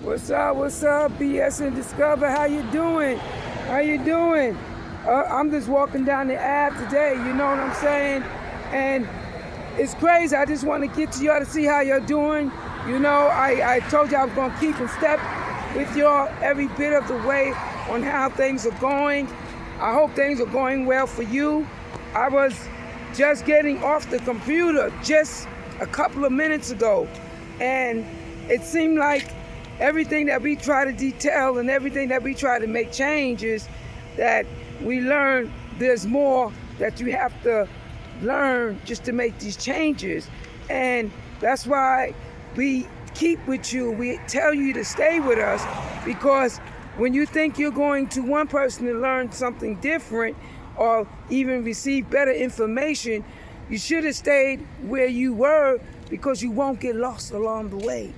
What's up? What's up? BS and Discover. How you doing? How you doing? I'm just walking down the Ave today. You know what I'm saying? And it's crazy. I just want to get to y'all to see how you're doing. You know, I told you I was going to keep in step with y'all every bit of the way on how things are going. I hope things are going well for you. I was just getting off the computer just a couple of minutes ago, and it seemed like everything that we try to detail and everything that we try to make changes, that we learn there's more that you have to learn just to make these changes. And that's why we keep with you. We tell you to stay with us, because when you think you're going to one person to learn something different or even receive better information, you should have stayed where you were, because you won't get lost along the way,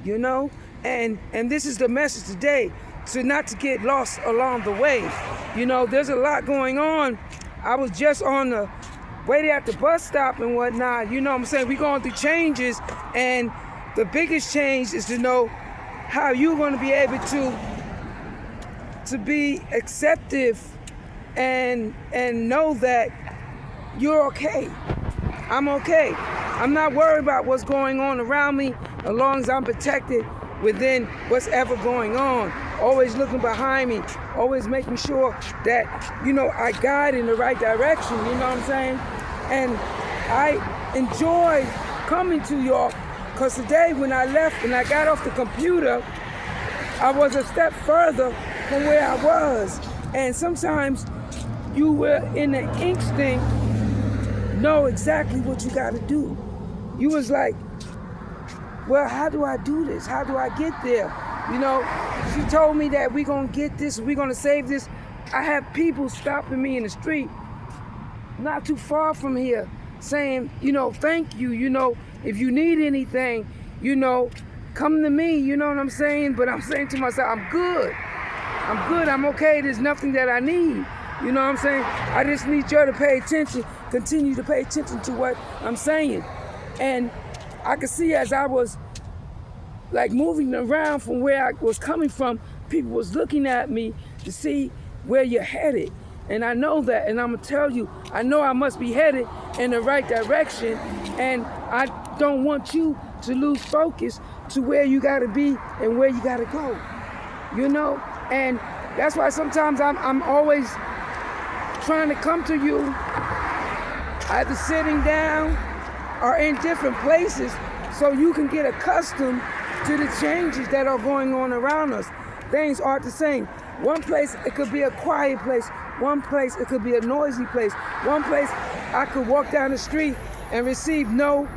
you know? And this is the message today, so not to get lost along the way. You know, there's a lot going on. I was just on the way at the bus stop and whatnot. You know what I'm saying? We're going through changes, and the biggest change is to know how you're going to be able to be acceptive and know that you're okay. I'm okay. I'm not worried about what's going on around me, as long as I'm protected within what's ever going on. Always looking behind me, always making sure that, you know, I guide in the right direction, you know what I'm saying? And I enjoy coming to y'all, because today when I left and I got off the computer, I was a step further from where I was. And sometimes you will, in the instinct, know exactly what you got to do. You was like, well, how do I do this? How do I get there? You know, she told me that we're going to get this, we're going to save this. I have people stopping me in the street, not too far from here, saying, you know, thank you. You know, if you need anything, you know, come to me. You know what I'm saying? But I'm saying to myself, I'm good. I'm okay. There's nothing that I need. You know what I'm saying? I just need you to pay attention, continue to pay attention to what I'm saying. And I could see, as I was like moving around from where I was coming from, people was looking at me to see where you're headed. And I know that, and I'm gonna tell you, I know I must be headed in the right direction, and I don't want you to lose focus to where you gotta be and where you gotta go, you know? And that's why sometimes I'm always trying to come to you, either sitting down or in different places, so you can get accustomed to the changes that are going on around us. Things aren't the same. One place, it could be a quiet place. One place, it could be a noisy place. One place, I could walk down the street and receive no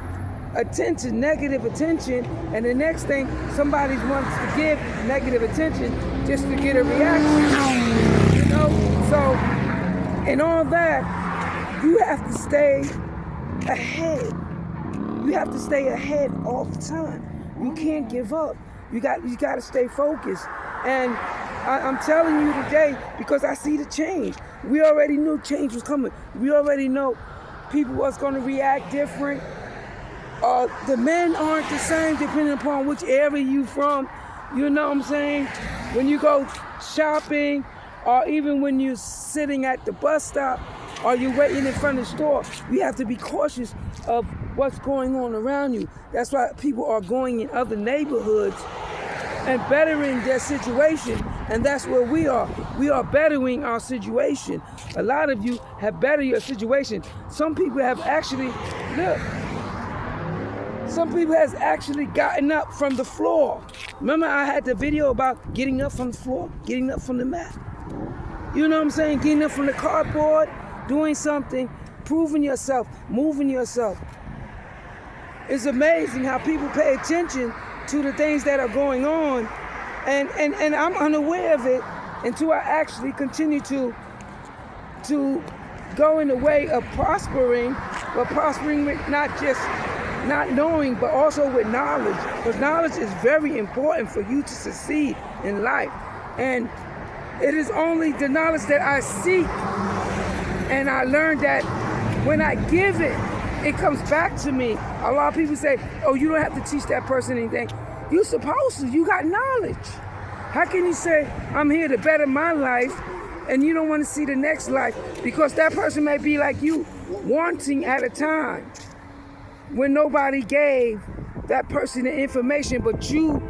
attention, negative attention, and the next thing, somebody wants to give negative attention just to get a reaction, you know? So, in all that, you have to stay ahead. You have to stay ahead all the time. You can't give up. You got to stay focused. And I'm telling you today, because I see the change. We already knew change was coming. We already know people was going to react different. The men aren't the same depending upon which area you from. You know what I'm saying? When you go shopping, or even when you're sitting at the bus stop, or you're waiting in front of the store, you have to be cautious of what's going on around you. That's why people are going in other neighborhoods and bettering their situation, and that's where we are. We are bettering our situation. A lot of you have bettered your situation. Some people have actually, some people has actually gotten up from the floor. Remember I had the video about getting up from the floor, getting up from the mat. You know what I'm saying? Getting up from the cardboard, doing something, proving yourself, moving yourself. It's amazing how people pay attention to the things that are going on, and I'm unaware of it until I actually continue to go in the way of prospering, but prospering with not just not knowing, but also with knowledge, because knowledge is very important for you to succeed in life. And it is only the knowledge that I seek, and I learned that when I give it, it comes back to me. A lot of people say, oh, you don't have to teach that person anything. You're supposed to. You got knowledge. How can you say, I'm here to better my life, and you don't want to see the next life? Because that person may be like you, wanting at a time when nobody gave that person the information, but you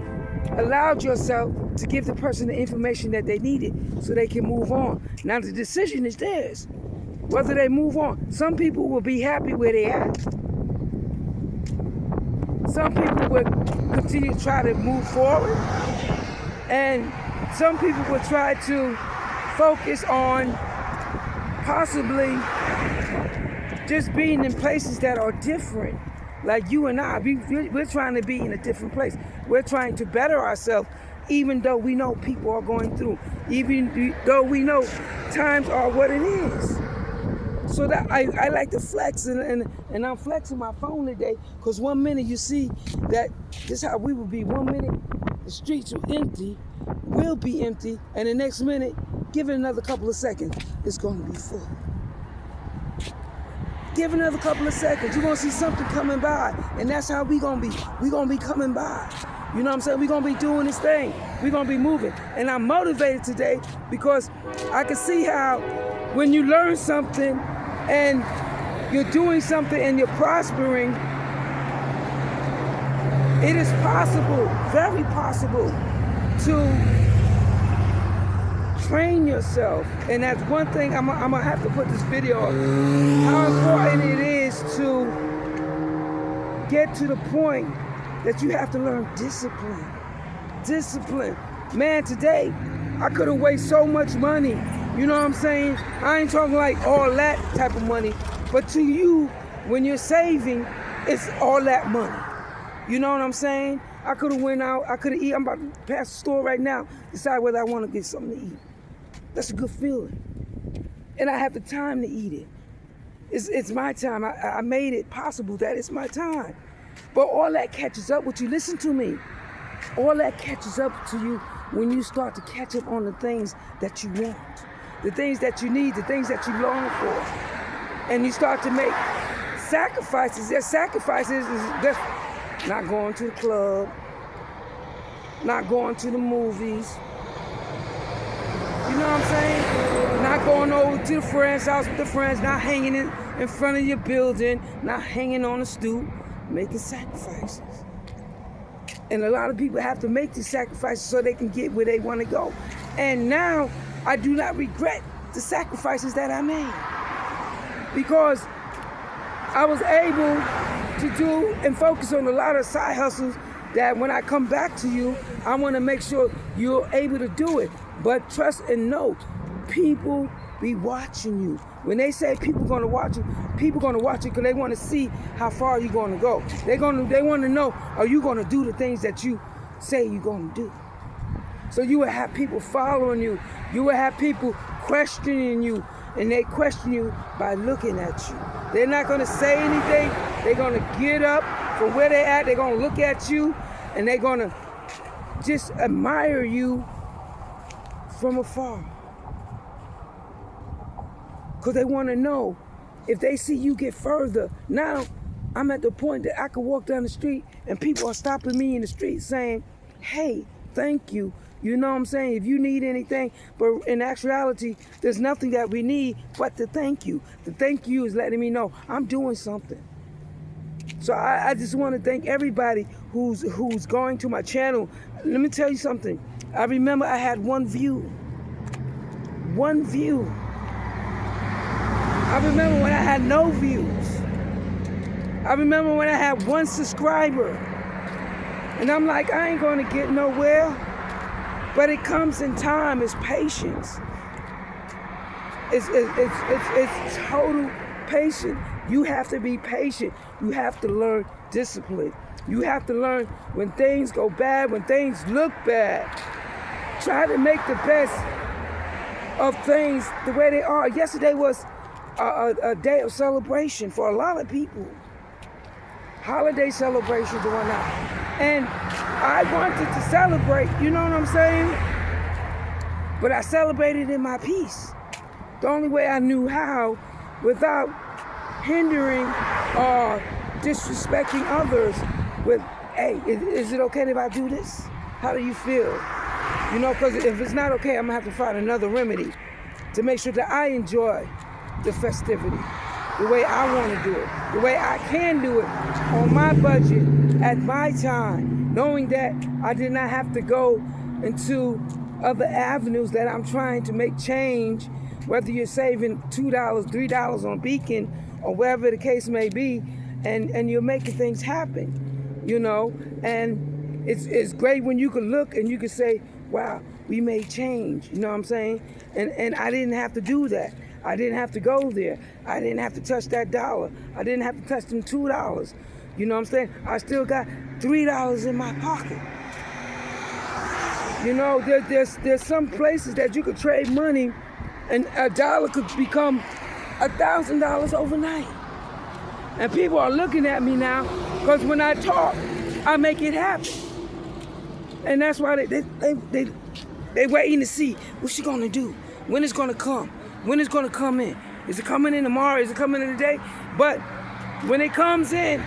allowed yourself to give the person the information that they needed so they can move on. Now the decision is theirs, whether they move on. Some people will be happy where they at. Some people will continue to try to move forward, and some people will try to focus on possibly just being in places that are different. Like you and I, we're trying to be in a different place. We're trying to better ourselves, even though we know people are going through, even though we know times are what it is. So that I like to flex, and I'm flexing my phone today, because 1 minute you see that this is how we will be. 1 minute the streets are empty, will be empty, and the next minute, give it another couple of seconds, it's going to be full. Give it another couple of seconds, you're going to see something coming by, and that's how we going to be. We're going to be coming by. You know what I'm saying? We're going to be doing this thing. We're going to be moving. And I'm motivated today because I can see how when you learn something and you're doing something and you're prospering, it is possible, very possible, to train yourself. And that's one thing I'm gonna have to put this video up. How important it is to get to the point that you have to learn discipline. Discipline. Man, today I could have wasted so much money. You know what I'm saying? I ain't talking like all that type of money, but to you, when you're saving, it's all that money. You know what I'm saying? I could have went out, I could have eaten. I'm about to pass the store right now, decide whether I want to get something to eat. That's a good feeling. And I have the time to eat it. It's my time. I made it possible that it's my time. But all that catches up with you. Listen to me. All that catches up to you when you start to catch up on the things that you want, the things that you need, the things that you long for. And you start to make sacrifices. Their sacrifices is just not going to the club, not going to the movies. You know what I'm saying? Not going over to the friend's house with the friends, not hanging in front of your building, not hanging on the stoop, making sacrifices. And a lot of people have to make these sacrifices so they can get where they want to go. And now I do not regret the sacrifices that I made, because I was able to do and focus on a lot of side hustles that when I come back to you, I want to make sure you're able to do it. But trust and know, people be watching you. When they say people going to watch you, people going to watch you because they want to see how far you're going to go. They want to know, are you going to do the things that you say you're going to do? So you will have people following you. You will have people questioning you, and they question you by looking at you. They're not going to say anything. They're going to get up from where they're at. They're going to look at you, and they're going to just admire you from afar. Because they want to know if they see you get further. Now, I'm at the point that I can walk down the street and people are stopping me in the street saying, hey, thank you. You know what I'm saying? If you need anything, but in actuality, there's nothing that we need but the thank you. The thank you is letting me know I'm doing something. So I just want to thank everybody who's going to my channel. Let me tell you something. I remember I had one view. One view. I remember when I had no views. I remember when I had one subscriber. And I'm like, I ain't going to get nowhere. But it comes in time. It's patience. It's total patience. You have to be patient. You have to learn discipline. You have to learn when things go bad, when things look bad. Try to make the best of things the way they are. Yesterday was a day of celebration for a lot of people. Holiday celebrations going on. And I wanted to celebrate, you know what I'm saying? But I celebrated in my peace. The only way I knew how, without hindering or disrespecting others with hey, is it okay if I do this? How do you feel? You know, because if it's not okay, I'm going to have to find another remedy to make sure that I enjoy the festivity the way I want to do it, the way I can do it on my budget, at my time, knowing that I did not have to go into other avenues that I'm trying to make change, whether you're saving $2, $3 on Beacon, or wherever the case may be, and you're making things happen, you know. And it's great when you can look and you can say, wow, we made change, you know what I'm saying? And I didn't have to do that. I didn't have to go there. I didn't have to touch that dollar. I didn't have to touch them $2. You know what I'm saying? I still got $3 in my pocket. You know, there's some places that you could trade money and a dollar could become $1,000 overnight. And people are looking at me now because when I talk, I make it happen. And that's why they waiting to see what's she gonna do, when it's gonna come, when it's gonna come in. Is it coming in tomorrow? Is it coming in today? But when it comes in,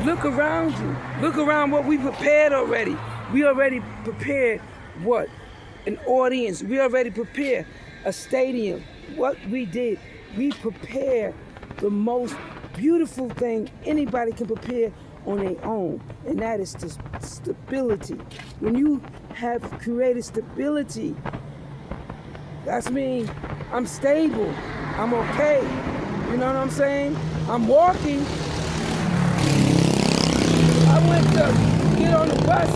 look around you. Look around what we prepared already. We already prepared what? An audience. We already prepared a stadium. What we did, we prepared the most beautiful thing anybody can prepare on their own, and that is the stability. When you have created stability, that's mean I'm stable, I'm okay. You know what I'm saying? I'm walking. I went to get on the bus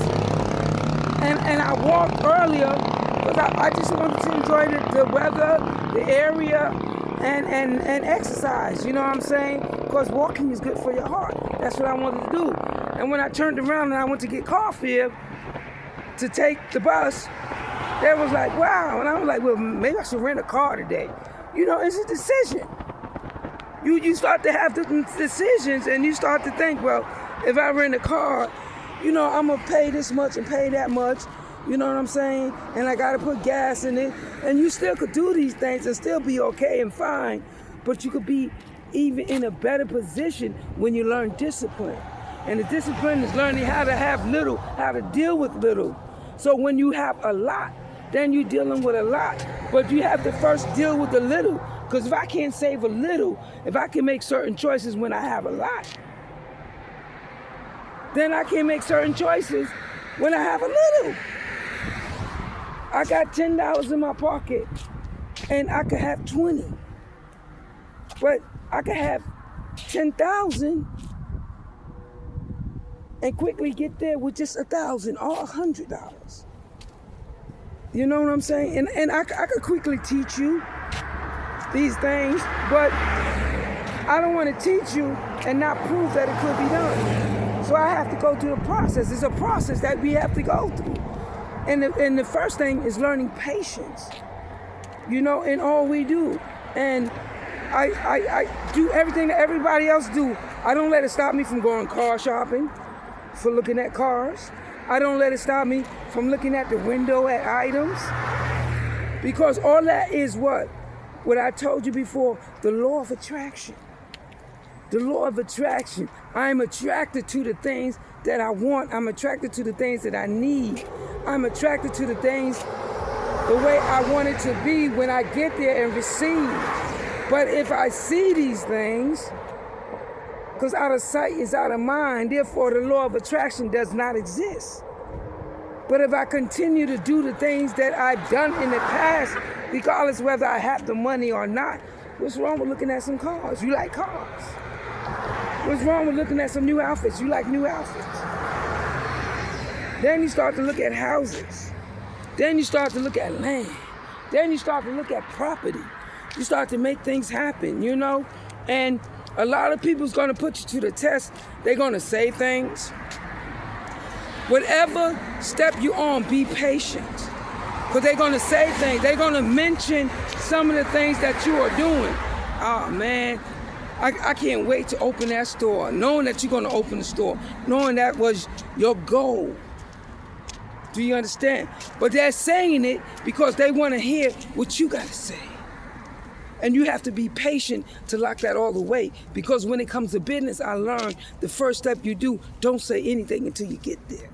and I walked earlier because I just wanted to enjoy the weather, the area, and exercise, you know what I'm saying? Because walking is good for your heart. That's what I wanted to do. And when I turned around and I went to get coffee to take the bus, they was like, wow. And I was like, well, maybe I should rent a car today. You know, it's a decision. You start to have different decisions and you start to think, well, if I rent a car, you know, I'm going to pay this much and pay that much. You know what I'm saying? And I got to put gas in it. And you still could do these things and still be okay and fine. But you could be even in a better position when you learn discipline. And the discipline is learning how to have little, how to deal with little. So when you have a lot, then you're dealing with a lot. But you have to first deal with the little. Because if I can't save a little, if I can make certain choices when I have a lot, then I can make certain choices when I have a little. I got $10 in my pocket and I could have 20. But I could have 10,000 and quickly get there with just 1,000 or $100. You know what I'm saying? And I could quickly teach you these things, but I don't want to teach you and not prove that it could be done. So I have to go through the process. It's a process that we have to go through. And the first thing is learning patience, you know, in all we do. And I do everything that everybody else do. I don't let it stop me from going car shopping, for looking at cars. I don't let it stop me from looking at the window at items. Because all that is what? What I told you before, the law of attraction. The law of attraction. I'm attracted to the things that I want. I'm attracted to the things that I need. I'm attracted to the things the way I want it to be when I get there and receive. But if I see these things, because out of sight is out of mind, therefore the law of attraction does not exist. But if I continue to do the things that I've done in the past, regardless whether I have the money or not, what's wrong with looking at some cars? You like cars. What's wrong with looking at some new outfits? You like new outfits. Then you start to look at houses. Then you start to look at land. Then you start to look at property. You start to make things happen, you know? And a lot of people's gonna put you to the test. They're gonna say things. Whatever step you're on, be patient. Because they're gonna say things. They're gonna mention some of the things that you are doing. Oh man, I can't wait to open that store. Knowing that you're gonna open the store. Knowing that was your goal. Do you understand? But they're saying it because they wanna hear what you gotta say. And you have to be patient to lock that all the way, because when it comes to business, I learned the first step you do, don't say anything until you get there.